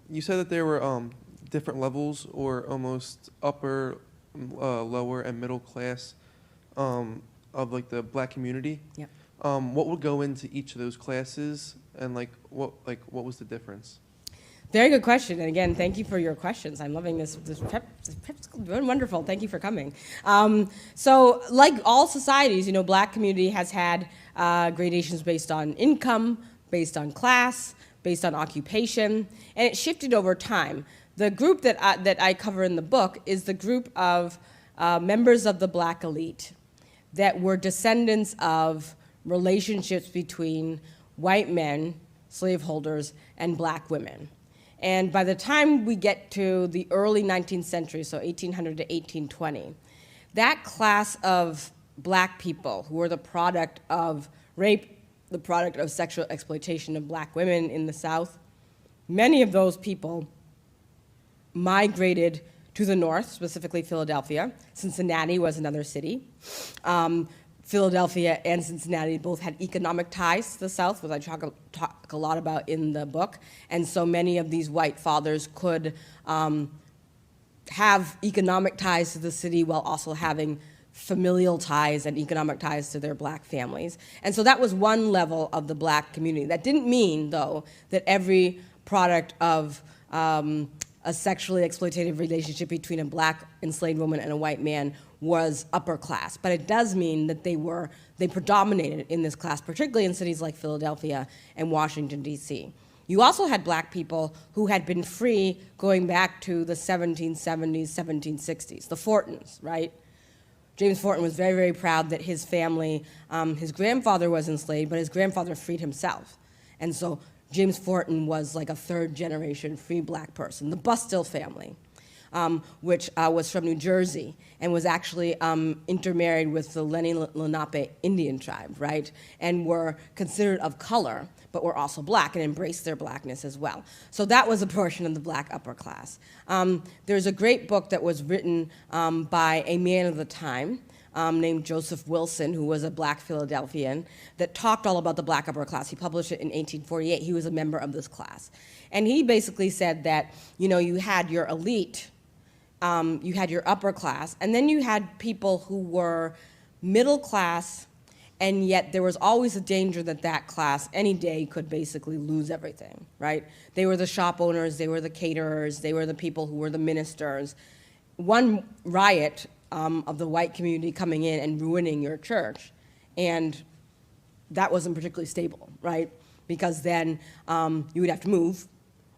You said that there were different levels or almost upper, lower, and middle class of like the black community. Yep. What would go into each of those classes, and what was the difference? Very good question, and again, thank you for your questions. I'm loving this prep's doing wonderful. Thank you for coming. So, like all societies, black community has had gradations based on income, based on class, based on occupation, and it shifted over time. The group that I cover in the book is the group of members of the black elite that were descendants of relationships between white men, slaveholders, and black women. And by the time we get to the early 19th century, so 1800 to 1820, that class of black people who were the product of rape, the product of sexual exploitation of black women in the South, many of those people migrated to the north, specifically Philadelphia. Cincinnati was another city. Philadelphia and Cincinnati both had economic ties to the South, which I talk a lot about in the book. And so many of these white fathers could have economic ties to the city while also having familial ties and economic ties to their black families. And so that was one level of the black community. That didn't mean, though, that every product of a sexually exploitative relationship between a black enslaved woman and a white man was upper class. But it does mean that they predominated in this class, particularly in cities like Philadelphia and Washington, D.C. You also had black people who had been free going back to the 1770s, 1760s, the Fortons, right? James Fortin was very, very proud that his family, his grandfather was enslaved, but his grandfather freed himself. And so James Fortin was like a third-generation free black person. The Bustill family, which was from New Jersey and was actually intermarried with the Lenni Lenape Indian tribe, right? And were considered of color, but were also black and embraced their blackness as well. So that was a portion of the black upper class. There's a great book that was written by a man of the time named Joseph Wilson, who was a black Philadelphian, that talked all about the black upper class. He published it in 1848. He was a member of this class. And he basically said that, you had your elite, you had your upper class, and then you had people who were middle class, and yet there was always a danger that that class any day could basically lose everything, right? They were the shop owners, they were the caterers, they were the people who were the ministers. one riot of the white community coming in and ruining your church, and that wasn't particularly stable, right? Because then you would have to move,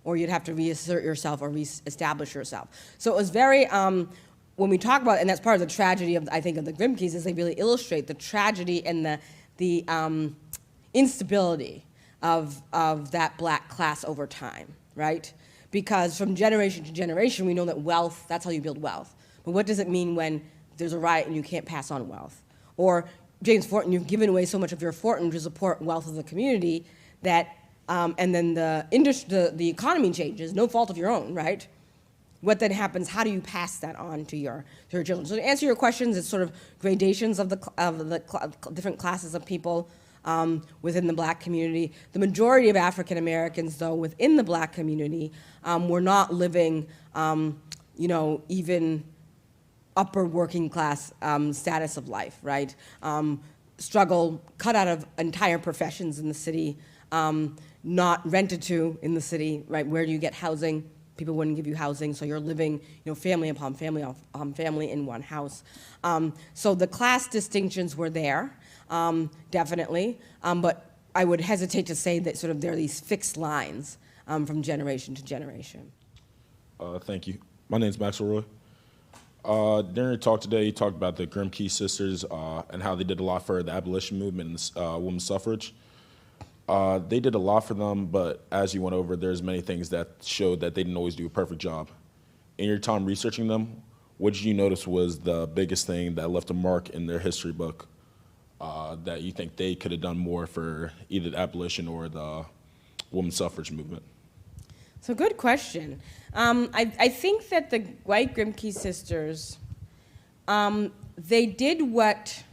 or you'd have to reassert yourself or reestablish yourself. So it was very, when we talk about, and that's part of the tragedy of, I think, of the Grimkes, is they really illustrate the tragedy and the instability of that black class over time, right? Because from generation to generation, we know that wealth, that's how you build wealth. But what does it mean when there's a riot and you can't pass on wealth? Or James Fortin, you've given away so much of your fortune to support wealth of the community that, and then the economy changes, no fault of your own, right? What then happens, how do you pass that on to your children? So to answer your questions, it's sort of gradations of the different classes of people within the black community. The majority of African Americans, though, within the black community, were not living, even upper working class status of life, right? Struggle, cut out of entire professions in the city, not rented to in the city, right? Where do you get housing? People wouldn't give you housing, so you're living, family upon family upon family in one house. So the class distinctions were there, definitely, but I would hesitate to say that sort of there are these fixed lines from generation to generation. Thank you. My name's Maxwell Roy. During your talk today, you talked about the Grimke sisters and how they did a lot for the abolition movement and women's suffrage. They did a lot for them, but as you went over, there's many things that showed that they didn't always do a perfect job. In your time researching them, what did you notice was the biggest thing that left a mark in their history book that you think they could have done more for either the abolition or the women's suffrage movement? So good question. I think that the white Grimke sisters, they did what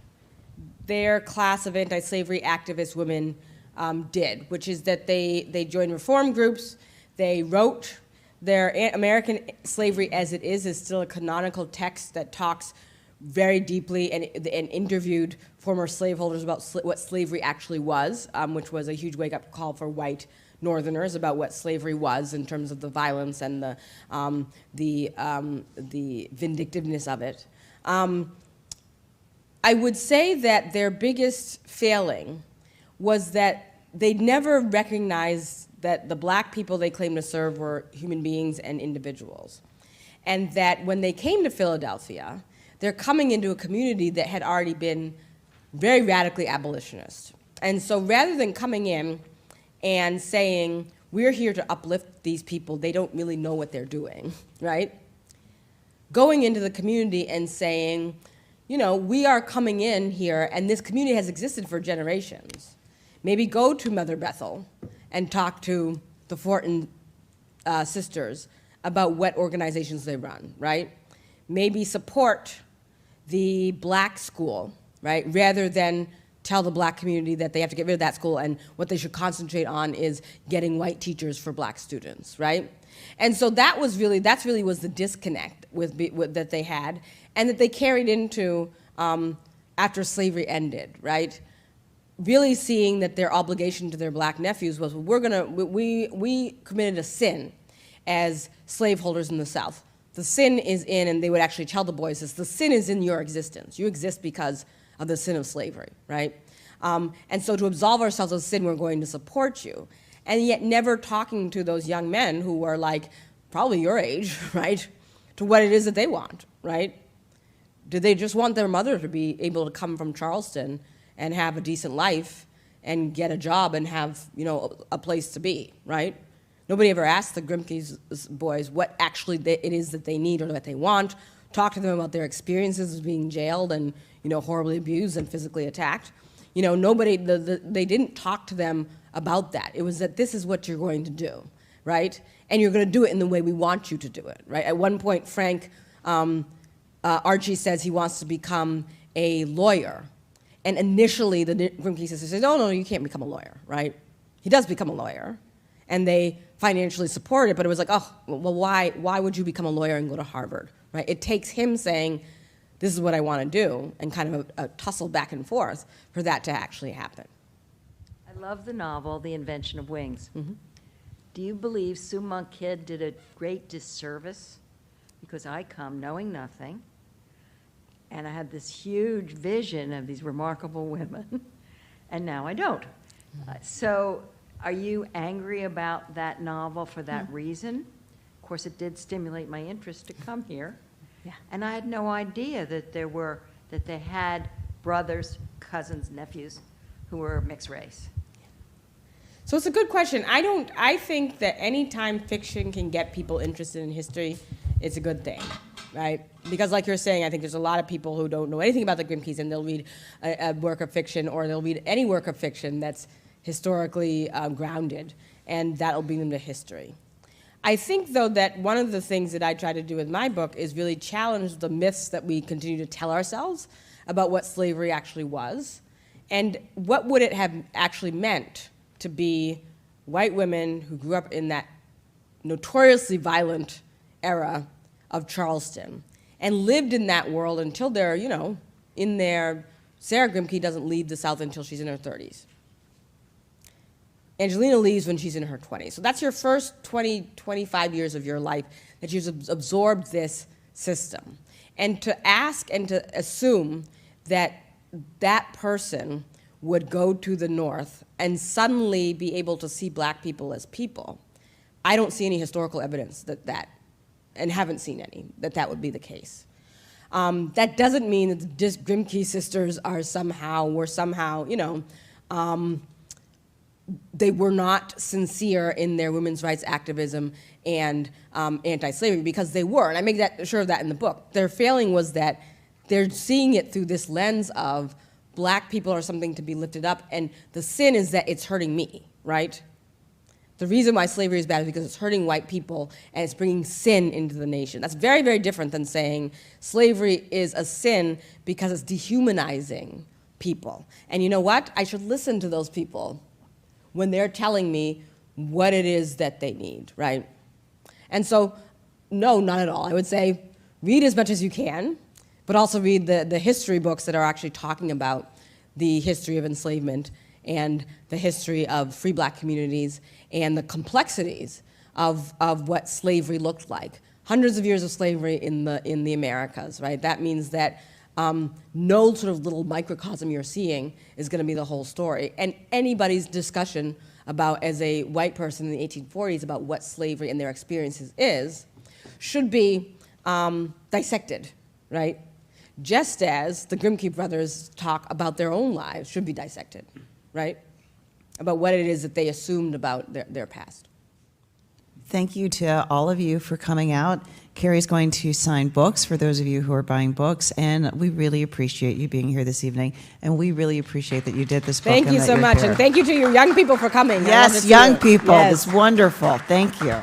their class of anti-slavery activist women did, which is that they joined reform groups, they wrote their American Slavery as It Is still a canonical text that talks very deeply and interviewed former slaveholders about what slavery actually was, which was a huge wake-up call for white Northerners about what slavery was in terms of the violence and the vindictiveness of it. I would say that their biggest failing was that they never recognized that the black people they claimed to serve were human beings and individuals. And that when they came to Philadelphia, they're coming into a community that had already been very radically abolitionist. And so rather than coming in and saying, we're here to uplift these people, they don't really know what they're doing, right? Going into the community and saying, we are coming in here and this community has existed for generations. Maybe go to Mother Bethel and talk to the Fortin sisters about what organizations they run, right? Maybe support the black school, right? Rather than tell the black community that they have to get rid of that school and what they should concentrate on is getting white teachers for black students, right? And so that was really was the disconnect with that they had and that they carried into after slavery ended, right? Really seeing that their obligation to their black nephews was, we committed a sin as slaveholders in the South. The sin is in, and they would actually tell the boys this, the sin is in your existence. You exist because of the sin of slavery, right? And so to absolve ourselves of sin, we're going to support you. And yet never talking to those young men who are like, probably your age, right? To what it is that they want, right? Do they just want their mother to be able to come from Charleston and have a decent life and get a job and have, a place to be, right? Nobody ever asked the Grimke's boys what actually it is that they need or that they want. Talk to them about their experiences of being jailed and, horribly abused and physically attacked. They didn't talk to them about that. It was that this is what you're going to do, right? And you're going to do it in the way we want you to do it, right? At one point, Frank, Archie says he wants to become a lawyer. And initially, the Grimke sisters say, no, you can't become a lawyer, right? He does become a lawyer. And they financially support it, but it was like, oh, well, why would you become a lawyer and go to Harvard, right? It takes him saying, this is what I want to do, and kind of a tussle back and forth for that to actually happen. I love the novel, The Invention of Wings. Mm-hmm. Do you believe Sue Monk Kidd did a great disservice because I come knowing nothing, and I had this huge vision of these remarkable women, and now I don't. So are you angry about that novel for that reason? Of course, it did stimulate my interest to come here. Yeah. And I had no idea that they had brothers, cousins, nephews who were mixed race. So it's a good question. I think that any time fiction can get people interested in history, it's a good thing, right? Because like you're saying, I think there's a lot of people who don't know anything about the Grimkes, and they'll read a work of fiction, or they'll read any work of fiction that's historically grounded, and that'll bring them to history. I think, though, that one of the things that I try to do with my book is really challenge the myths that we continue to tell ourselves about what slavery actually was, and what would it have actually meant to be white women who grew up in that notoriously violent era of Charleston and lived in that world until they're, in their, Sarah Grimke doesn't leave the South until she's in her 30s. Angelina leaves when she's in her 20s. So that's your first 20, 25 years of your life that you've absorbed this system. And to ask and to assume that that person would go to the North and suddenly be able to see black people as people, I don't see any historical evidence and haven't seen any, that would be the case. That doesn't mean that the Grimke sisters were somehow, they were not sincere in their women's rights activism and anti-slavery, because they were, and I make sure of that in the book. Their failing was that they're seeing it through this lens of black people are something to be lifted up, and the sin is that it's hurting me, right? The reason why slavery is bad is because it's hurting white people and it's bringing sin into the nation. That's very, very different than saying slavery is a sin because it's dehumanizing people. And you know what? I should listen to those people when they're telling me what it is that they need, right? And so, no, not at all. I would say read as much as you can, but also read the history books that are actually talking about the history of enslavement and the history of free black communities and the complexities of what slavery looked like. Hundreds of years of slavery in the Americas, right? That means that no sort of little microcosm you're seeing is going to be the whole story. And anybody's discussion about, as a white person in the 1840s, about what slavery and their experiences should be dissected, right? Just as the Grimke brothers talk about their own lives should be dissected, right? About what it is that they assumed about their past. Thank you to all of you for coming out. Kerri's going to sign books for those of you who are buying books, and we really appreciate you being here this evening, and we really appreciate that you did this book. Thank you so much, and thank you to your young people for coming. Yes, young people. Yes. It's wonderful. Thank you.